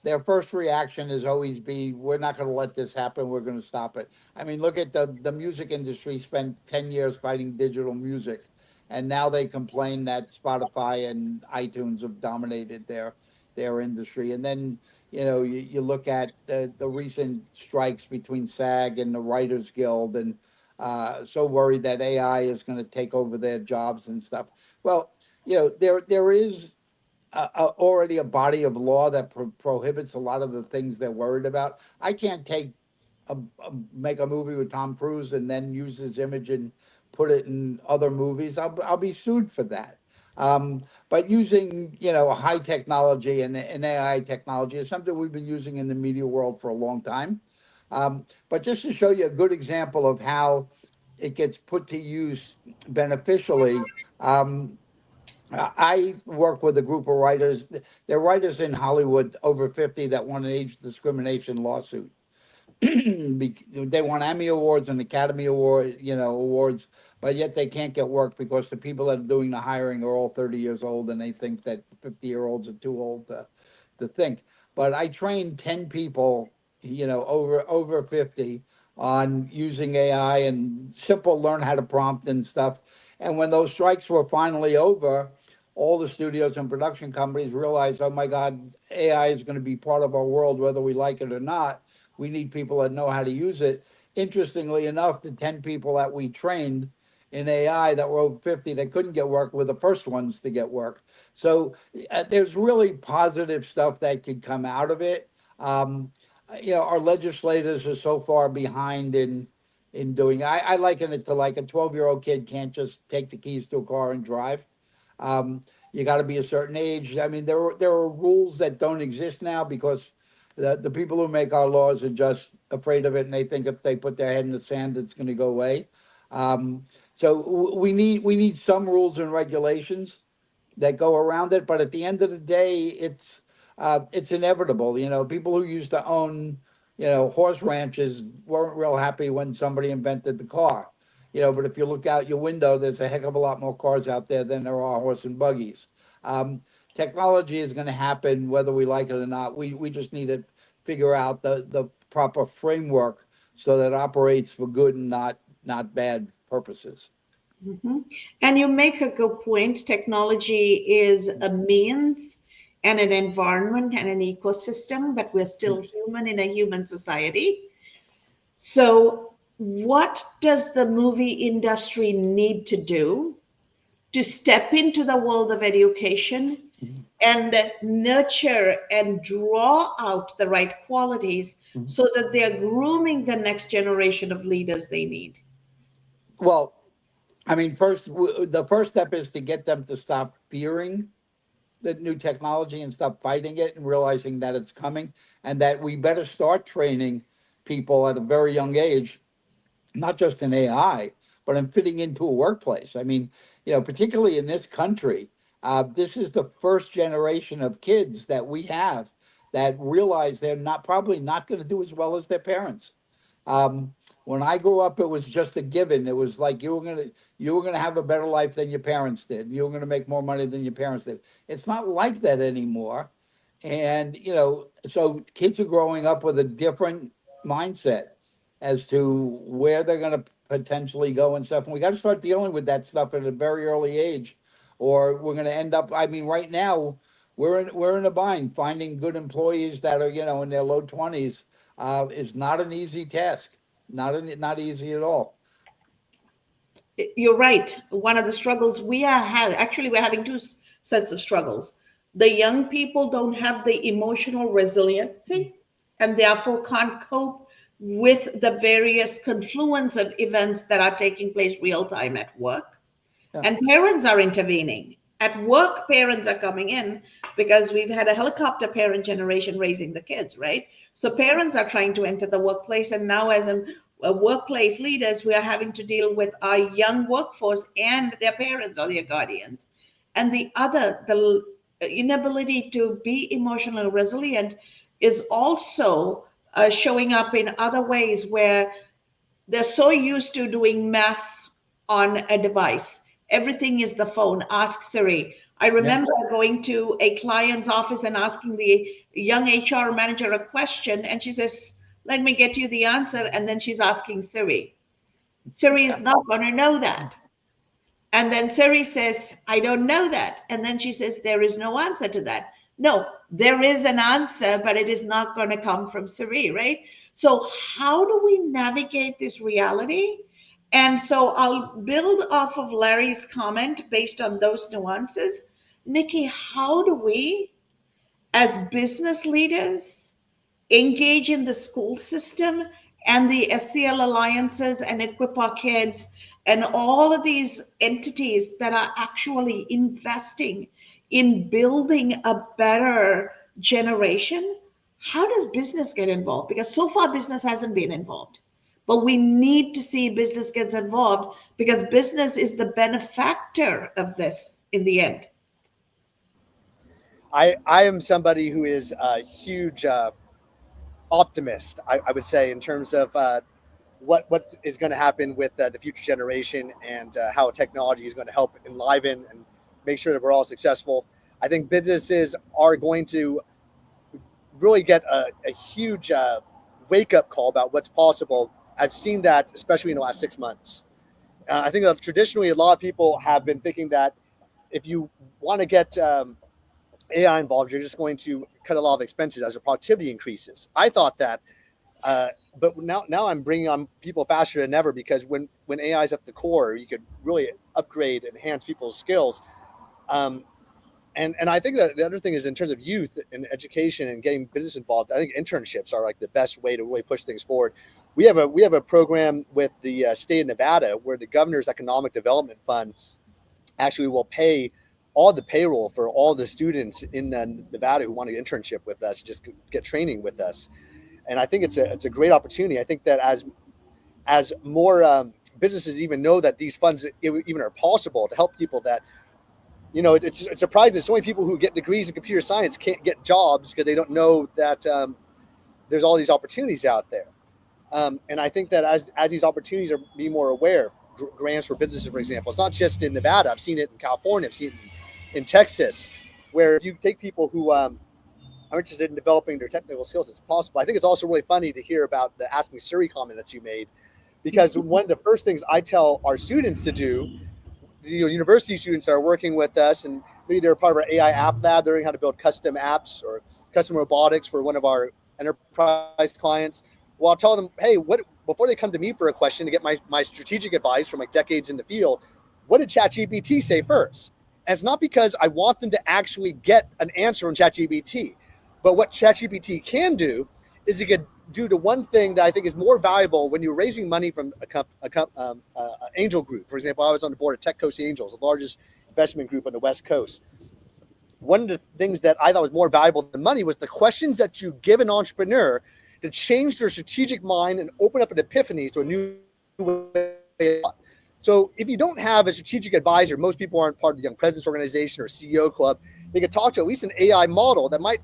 their first reaction is always be, we're not going to let this happen. We're going to stop it. I mean, look at the music industry spent 10 years fighting digital music. And now they complain that Spotify and iTunes have dominated their industry. And then, you look at the recent strikes between SAG and the Writers Guild, and so worried that AI is going to take over their jobs and stuff. Well, there is already a body of law that prohibits a lot of the things they're worried about. I can't make a movie with Tom Cruise and then use his image and put it in other movies. I'll be sued for that. But using, high technology and AI technology is something we've been using in the media world for a long time. But just to show you a good example of how it gets put to use beneficially, I work with a group of writers. They're writers in Hollywood over 50 that won an age discrimination lawsuit. They won Emmy awards and Academy Award, awards, but yet they can't get work because the people that are doing the hiring are all 30 years old, and they think that 50-year-olds are too old to think. But I trained 10 people, over 50 on using AI and simple learn how to prompt and stuff. And when those strikes were finally over, all the studios and production companies realized, oh my God, AI is going to be part of our world, whether we like it or not. We need people that know how to use it. Interestingly enough, the 10 people that we trained in AI that were over 50 that couldn't get work were the first ones to get work. So there's really positive stuff that could come out of it. Our legislators are so far behind in doing. I liken it to like a 12-year-old kid can't just take the keys to a car and drive. You got to be a certain age. I mean, there are rules that don't exist now because the people who make our laws are just afraid of it, and they think if they put their head in the sand, it's going to go away. So we need some rules and regulations that go around it, but at the end of the day, it's inevitable. People who used to own horse ranches weren't real happy when somebody invented the car. But if you look out your window, there's a heck of a lot more cars out there than there are horse and buggies. Technology is going to happen whether we like it or not. We just need to figure out the proper framework so that it operates for good and not bad purposes. And you make a good point. Technology is a means and an environment and an ecosystem, but we're still human in a human society. So, what does the movie industry need to do to step into the world of education and nurture and draw out the right qualities so that they're grooming the next generation of leaders they need? Well, I mean, the first step is to get them to stop fearing the new technology and stop fighting it and realizing that it's coming, and that we better start training people at a very young age, not just in AI, but in fitting into a workplace. I mean, particularly in this country, this is the first generation of kids that we have that realize they're probably not going to do as well as their parents. When I grew up, it was just a given. It was like you were gonna have a better life than your parents did. You were gonna make more money than your parents did. It's not like that anymore. And so kids are growing up with a different mindset as to where they're gonna potentially go and stuff. And we got to start dealing with that stuff at a very early age, or we're gonna end up. I mean, right now we're in a bind. Finding good employees that are in their low 20s is not an easy task. Not easy at all. You're right. One of the struggles we are having, actually, we're having two sets of struggles. The young people don't have the emotional resiliency and therefore can't cope with the various confluence of events that are taking place real time at work. Yeah. And parents are intervening. At work, parents are coming in because we've had a helicopter parent generation raising the kids, right? So parents are trying to enter the workplace. And now, as a workplace leaders, we are having to deal with our young workforce and their parents or their guardians. And the inability to be emotionally resilient is also showing up in other ways where they're so used to doing math on a device. Everything is the phone. Ask Siri. I remember going to a client's office and asking the young HR manager a question, and she says, "Let me get you the answer." And then she's asking Siri. Siri is not going to know that. And then Siri says, "I don't know that." And then she says, "There is no answer to that." No, there is an answer, but it is not going to come from Siri, right? So, how do we navigate this reality? And so I'll build off of Larry's comment based on those nuances. Nikki, how do we, as business leaders, engage in the school system and the SEL alliances and equip our kids and all of these entities that are actually investing in building a better generation, how does business get involved? Because so far business hasn't been involved. But we need to see business gets involved because business is the benefactor of this in the end. I am somebody who is a huge optimist, I would say, in terms of what is going to happen with the future generation and how technology is going to help enliven and make sure that we're all successful. I think businesses are going to really get a huge wake-up call about what's possible. I've seen that, especially in the last 6 months. I think that traditionally a lot of people have been thinking that if you want to get AI involved, you're just going to cut a lot of expenses as your productivity increases. I thought that, but now I'm bringing on people faster than ever, because when AI is at the core, you could really upgrade, enhance people's skills. And I think that the other thing is, in terms of youth and education and getting business involved, I think internships are like the best way to really push things forward. We have a program with the state of Nevada where the governor's economic development fund actually will pay all the payroll for all the students in Nevada who want an internship with us, just get training with us. And I think it's a great opportunity. I think that as more businesses even know that these funds even are possible to help people, that, you know, it's surprising. So many people who get degrees in computer science can't get jobs because they don't know that there's all these opportunities out there. And I think that as these opportunities are being more aware, grants for businesses, for example, it's not just in Nevada. I've seen it in California. I've seen it in Texas, where if you take people who are interested in developing their technical skills, it's possible. I think it's also really funny to hear about the Asking Siri comment that you made, because one of the first things I tell our students to do, you know, university students are working with us, and maybe they're part of our AI app lab, they're learning how to build custom apps or custom robotics for one of our enterprise clients. Well, I'll tell them, hey, before they come to me for a question to get my strategic advice from like decades in the field, what did ChatGPT say first? And it's not because I want them to actually get an answer from ChatGPT, but what ChatGPT can do is it could do the one thing that I think is more valuable when you're raising money from an angel group. For example, I was on the board of Tech Coast Angels, the largest investment group on the West Coast. One of the things that I thought was more valuable than money was the questions that you give an entrepreneur to change their strategic mind and open up an epiphany to a new way of thought. So if you don't have a strategic advisor, most people aren't part of the Young Presidents Organization or CEO Club, they could talk to at least an AI model that might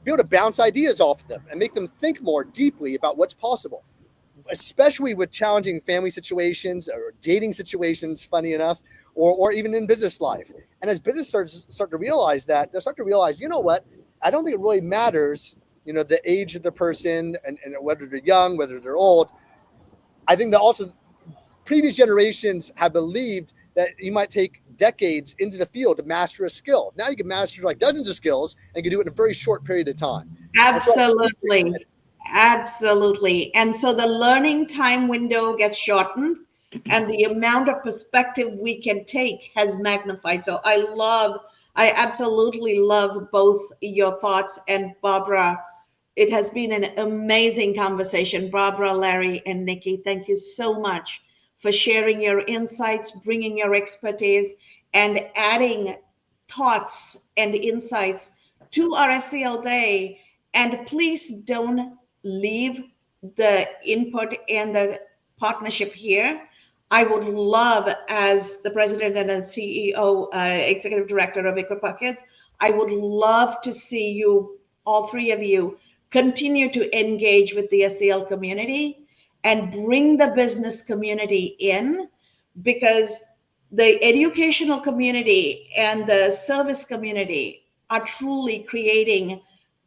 be able to bounce ideas off of them and make them think more deeply about what's possible, especially with challenging family situations or dating situations, funny enough, or even in business life. And as business start to realize that, they'll start to realize, you know what, I don't think it really matters, you know, the age of the person and whether they're young, whether they're old. I think that also previous generations have believed that you might take decades into the field to master a skill. Now you can master like dozens of skills and you can do it in a very short period of time. Absolutely. Absolutely. And so the learning time window gets shortened and the amount of perspective we can take has magnified. So I absolutely love both your thoughts. And Barbara, it has been an amazing conversation. Barbara, Larry, and Nikki, thank you so much for sharing your insights, bringing your expertise, and adding thoughts and insights to our SEL Day. And please don't leave the input and the partnership here. I would love, as the president and the CEO, executive director of Equipockets, I would love to see you, all three of you, continue to engage with the SEL community and bring the business community in, because the educational community and the service community are truly creating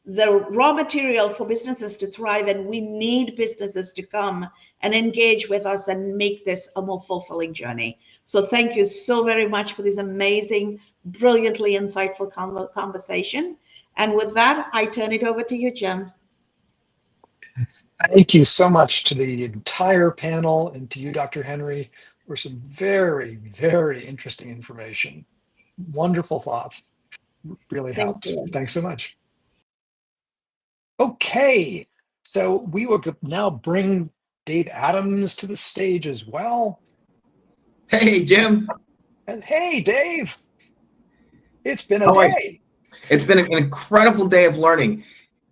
the raw material for businesses to thrive. And we need businesses to come and engage with us and make this a more fulfilling journey. So thank you so very much for this amazing, brilliantly insightful conversation. And with that, I turn it over to you, Jim. Thank you so much to the entire panel and to you, Dr. Henry, for some very, very interesting information. Wonderful thoughts. Really Thank helps. you. Thanks so much. Okay, so we will now bring Dave Adams to the stage as well. Hey, Jim. And hey, Dave, it's been a How are you? day. It's been an incredible day of learning.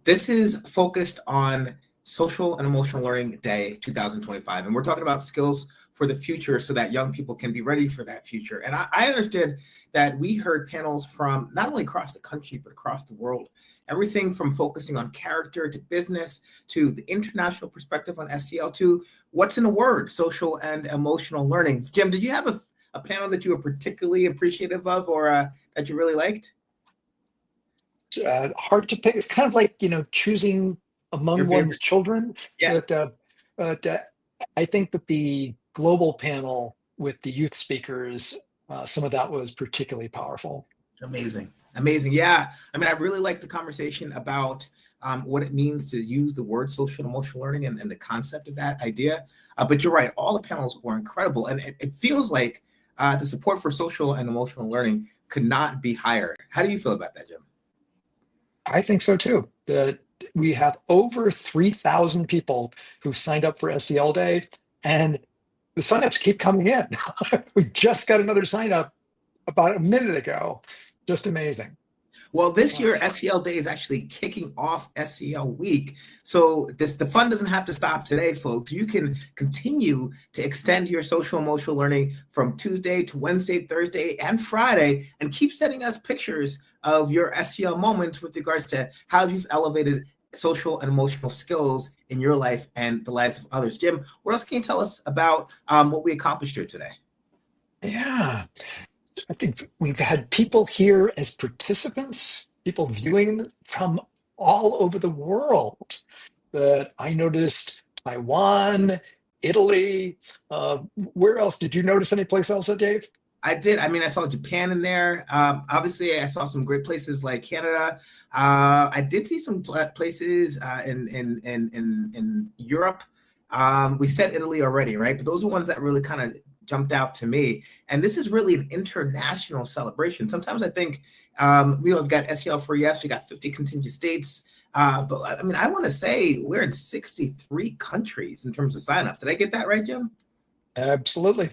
This is focused on Social and Emotional Learning Day 2025. And we're talking about skills for the future so that young people can be ready for that future. And I understood that we heard panels from not only across the country, but across the world. Everything from focusing on character to business to the international perspective on SEL to what's in a word, social and emotional learning. Jim, did you have a panel that you were particularly appreciative of or that you really liked? Hard to pick. It's kind of like, choosing Your among one's favorite? children. Yeah, But I think that the global panel with the youth speakers, some of that was particularly powerful. amazing. Amazing. Yeah. I mean, I really like the conversation about what it means to use the word social and emotional learning and the concept of that idea. But you're right. All the panels were incredible. And it feels like the support for social and emotional learning could not be higher. How do you feel about that, Jim? I think so too. That we have over 3,000 people who've signed up for SEL Day, and the signups keep coming in. We just got another sign up about a minute ago. Just amazing. Well, this year SEL Day is actually kicking off SEL Week. So the fun doesn't have to stop today, folks. You can continue to extend your social emotional learning from Tuesday to Wednesday, Thursday, and Friday, and keep sending us pictures of your SEL moments with regards to how you've elevated social and emotional skills in your life and the lives of others. Jim, what else can you tell us about what we accomplished here today? Yeah. I think we've had people here as participants, people viewing from all over the world. That I noticed Taiwan, Italy. Where else? Did you notice any place else, Dave? I did. I mean, I saw Japan in there. Obviously, I saw some great places like Canada. I did see some places in Europe. We said Italy already, right? But those are ones that really kind of jumped out to me. And this is really an international celebration. Sometimes I think we've got SEL for yes, we got 50 contingent states. But I mean, I want to say we're in 63 countries in terms of signups. Did I get that right, Jim? Absolutely.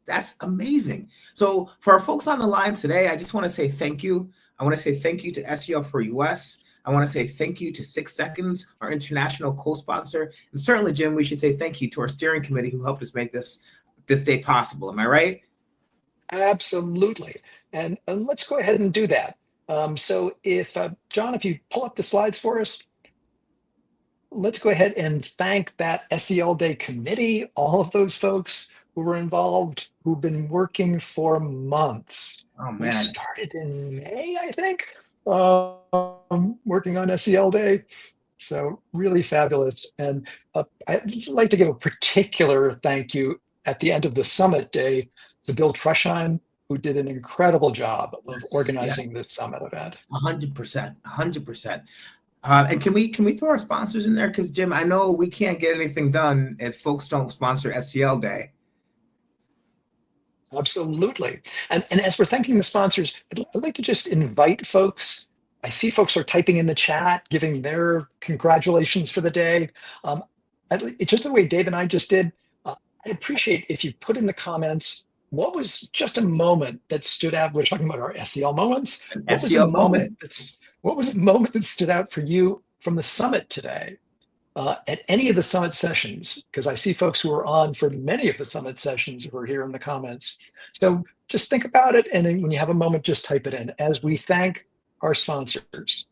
That's amazing. So for our folks on the line today, I just want to say thank you. I want to say thank you to SEL for US. I want to say thank you to 6 Seconds, our international co-sponsor. And certainly, Jim, we should say thank you to our steering committee who helped us make this day possible. Am I right? Absolutely. And let's go ahead and do that. So if, John, if you pull up the slides for us, let's go ahead and thank that SEL Day committee, all of those folks who were involved, who've been working for months. Oh, We man. started in May, I think, working on SEL Day. So really fabulous. And I'd like to give a particular thank you at the end of the summit day to Bill Trusheim, who did an incredible job of organizing this summit event. 100%, 100%. And can we throw our sponsors in there? Because Jim, I know we can't get anything done if folks don't sponsor SEL Day. Absolutely. And as we're thanking the sponsors, I'd like to just invite folks. I see folks are typing in the chat, giving their congratulations for the day. Just the way Dave and I just did, I'd appreciate if you put in the comments, what was just a moment that stood out? We're talking about our SEL moments. What was a moment that stood out for you from the summit today? At any of the summit sessions, because I see folks who are on for many of the summit sessions who are here in the comments. So just think about it. And then when you have a moment, just type it in as we thank our sponsors,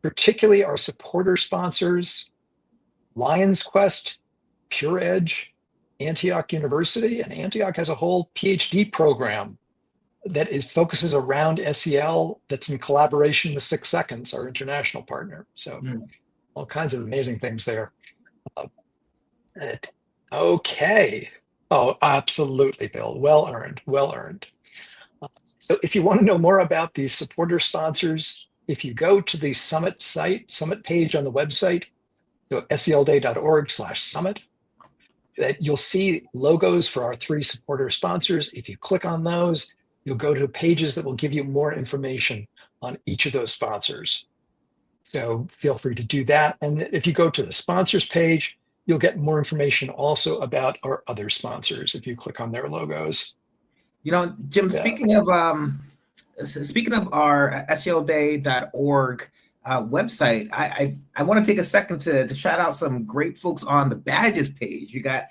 particularly our supporter sponsors, Lions Quest, Pure Edge, Antioch University, and Antioch has a whole PhD program that focuses around SEL that's in collaboration with 6 Seconds, our international partner. So all kinds of amazing things there. Okay. Oh, absolutely, Bill. Well earned, well earned. So if you want to know more about these supporter sponsors, if you go to the summit page on the website, so selday.org/summit, that you'll see logos for our 3 supporter sponsors. If you click on those, you'll go to pages that will give you more information on each of those sponsors. So feel free to do that. And if you go to the sponsors page, you'll get more information also about our other sponsors if you click on their logos. You know, Jim, Yeah. speaking of our selday.org website, I want to take a second to shout out some great folks on the badges page. You got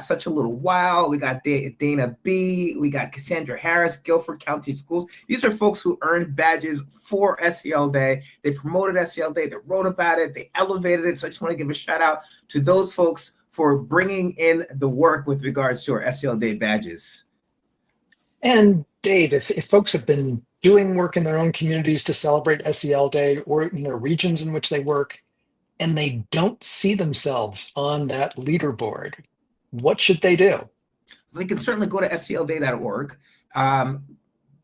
Such a Little While, we got Dana B, we got Cassandra Harris, Guilford County Schools. These are folks who earned badges for SEL Day. They promoted SEL Day, they wrote about it, they elevated it. So I just want to give a shout out to those folks for bringing in the work with regards to our SEL Day badges. And Dave, if folks have been doing work in their own communities to celebrate SEL Day or in their regions in which they work, and they don't see themselves on that leaderboard, what should they do? They can certainly go to selday.org,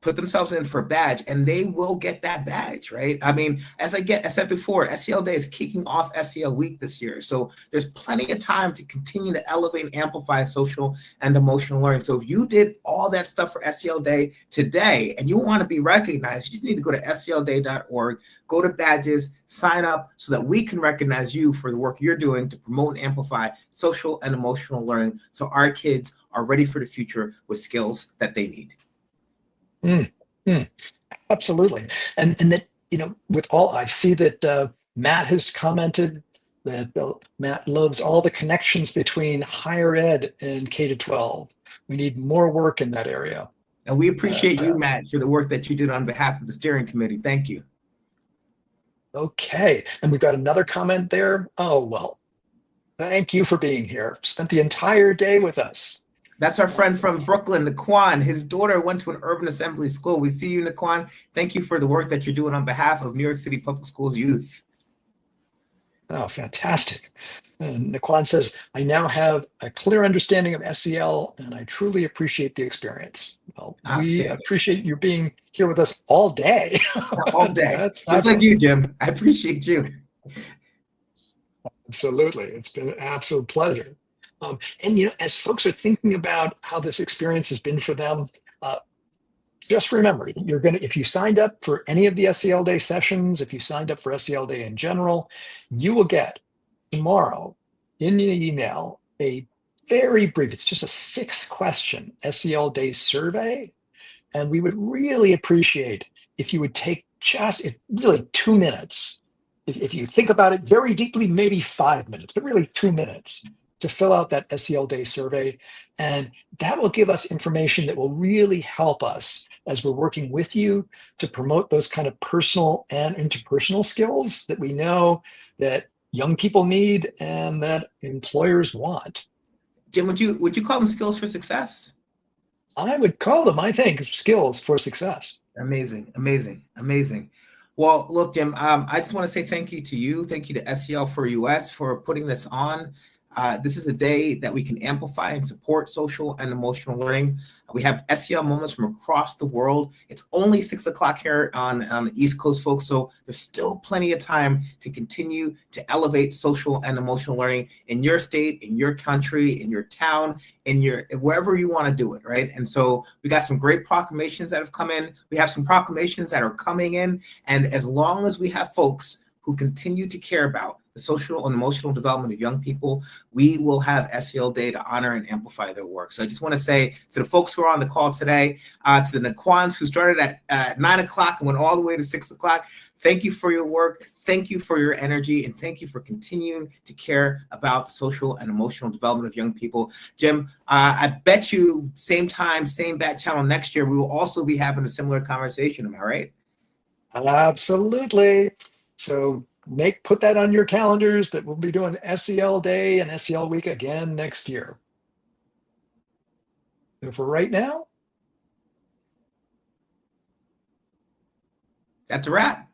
put themselves in for a badge, and they will get that badge, right? I mean, as I said before, SEL Day is kicking off SEL Week this year. So there's plenty of time to continue to elevate and amplify social and emotional learning. So if you did all that stuff for SEL Day today and you want to be recognized, you just need to go to selday.org, go to badges, sign up so that we can recognize you for the work you're doing to promote and amplify social and emotional learning so our kids are ready for the future with skills that they need. Absolutely. And that, with all, I see that Matt has commented that Matt loves all the connections between higher ed and K to 12. We need more work in that area. And we appreciate you, Matt, for the work that you did on behalf of the steering committee. Thank you. Okay. And we've got another comment there. Oh, well, thank you for being here. Spent the entire day with us. That's our friend from Brooklyn, Naquan. His daughter went to an urban assembly school. We see you, Naquan. Thank you for the work that you're doing on behalf of New York City Public Schools youth. Oh, fantastic. And Naquan says, I now have a clear understanding of SEL and I truly appreciate the experience. Well, we appreciate you being here with us all day. All day. That's just like you, Jim. I appreciate you. Absolutely. It's been an absolute pleasure. And as folks are thinking about how this experience has been for them, just remember, if you signed up for any of the SEL Day sessions, if you signed up for SEL Day in general, you will get tomorrow in your email a very brief, it's just a 6-question SEL Day survey. And we would really appreciate if you would take just really 2 minutes. If you think about it very deeply, maybe 5 minutes, but really 2 minutes to fill out that SEL Day survey. And that will give us information that will really help us as we're working with you to promote those kind of personal and interpersonal skills that we know that young people need and that employers want. Jim, would you call them skills for success? I would call them, I think, skills for success. Amazing, amazing, amazing. Well, look, Jim, I just want to say thank you to you. Thank you to SEL for US for putting this on. This is a day that we can amplify and support social and emotional learning. We have SEL moments from across the world. It's only 6 o'clock here on the East Coast, folks, so there's still plenty of time to continue to elevate social and emotional learning in your state, in your country, in your town, wherever you want to do it, right? And so we got some great proclamations that have come in. We have some proclamations that are coming in, and as long as we have folks who continue to care about the social and emotional development of young people, we will have SEL Day to honor and amplify their work. So I just want to say to the folks who are on the call today, to the Naquans who started at 9 o'clock and went all the way to 6 o'clock, thank you for your work, thank you for your energy, and thank you for continuing to care about the social and emotional development of young people. Jim, I bet you same time, same bat channel next year, we will also be having a similar conversation, am I right? Absolutely. So put that on your calendars that we'll be doing SEL Day and SEL Week again next year. So for right now, that's a wrap.